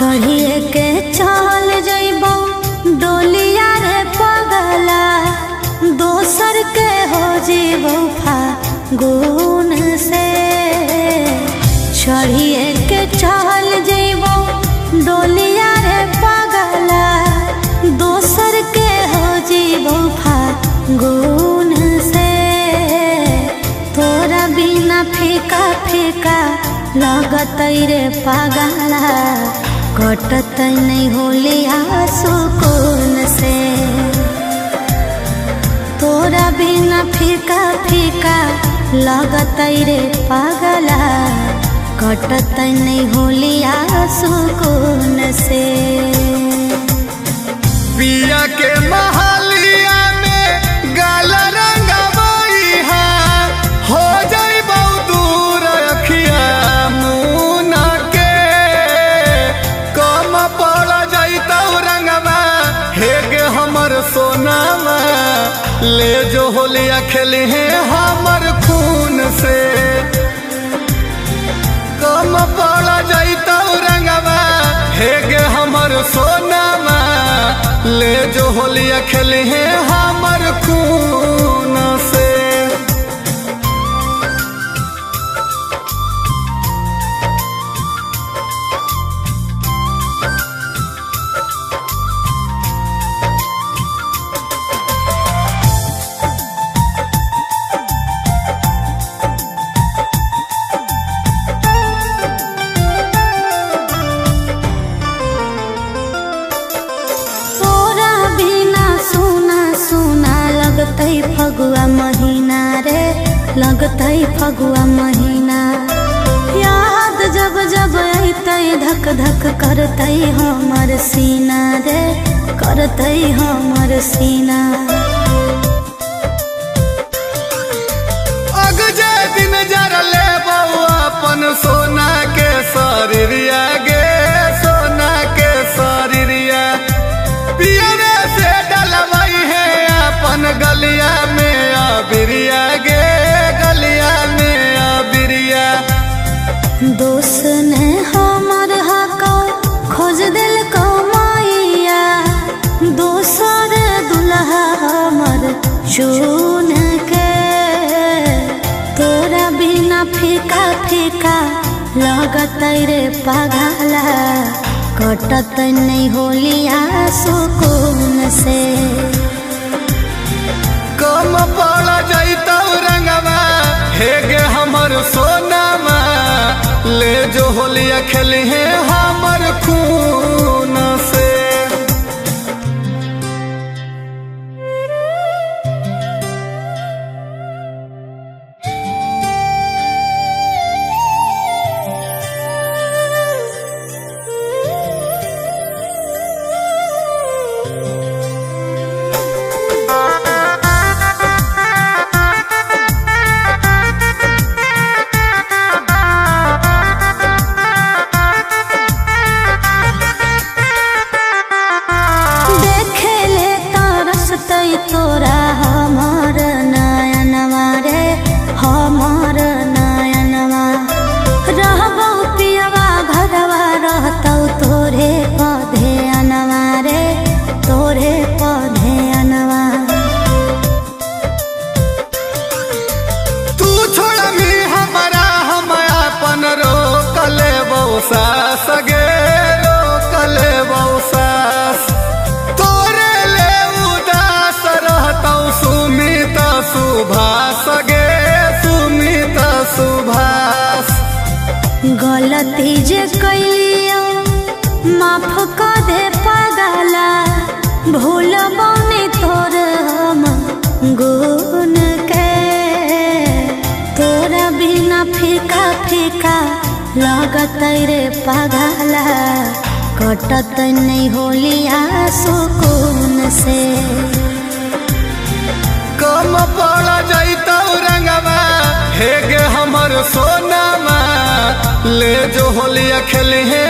चढ़िए के चल जइबो डोलिया रे पगला, दोसर के हो जीबो फागुन से। चढ़िए के चल जइबो डोलिया रे पगला, दोसर के हो जीबो फागुन से। तोरा बिना फीका फीका लगत रे पगला, कटत नहीं होलिया सुकून से। तोरा बिना फीका फीका लगत रे पगला, कटत नहीं होलिया सुकून से। पिया के महलिया में गाल रंगवइहा, हो जाइबो दूर अखिया मुना के। कम पड़ जाइतौ रंगवा हेगे हमर सोनावा, ले जो होलिया खेली है हमर खून से। कम पड़ जाइतौ रंगवा हेगे हमर सोनावा, ले जो होलिया खेली है हमर खून से। लगतै फगुआ महीना रे, लगतै फगुआ महीना। याद जब जब अइतै धक धक करतै हमर सीना रे, करतै हमर सीना। अग जे दिन जर ले बउआ अपन सोना के शरीरिया गे, सोना के शरीरिया। पियरे से डलवई है अपन गलिया में अबिरिया गे, गलिया में अबिरिया। दोस्त ने हमर हको खोज दिल को माइया, दोसर दुल्हा हमर चुन के। तोरा बिना फीका फीका लगत रे पगला, कटत नहीं होलिया सुकून से। कम पड़ जाइतौ रंगवा हेगे हमर सोनावा, ले जो होलिया खेली है हमर खून से। तोरा हमर नयनवा रे, हमर नयनवा। रहबौ पियवा घरवा रहतौ तोरे पौधे अनवा रे, तोरे पौधे अनवा। तू छोड़मी हमरा हम अपन रोक लेबौ सास गे, रोक लेबौ सास। सुमिता सुभाष गे, सुमिता सुभाष। गलती जे कैलियो माफ कर दे पगला, भूलबो नहीं तोर हम गुण के। तोरा बिना फीका फीका लगत रे पगला, कटत नहीं होलिया सुकून से। कम पड़ जाइतौ रंगवा हेगे हमर सोनावा, ले जो होलिया खेली है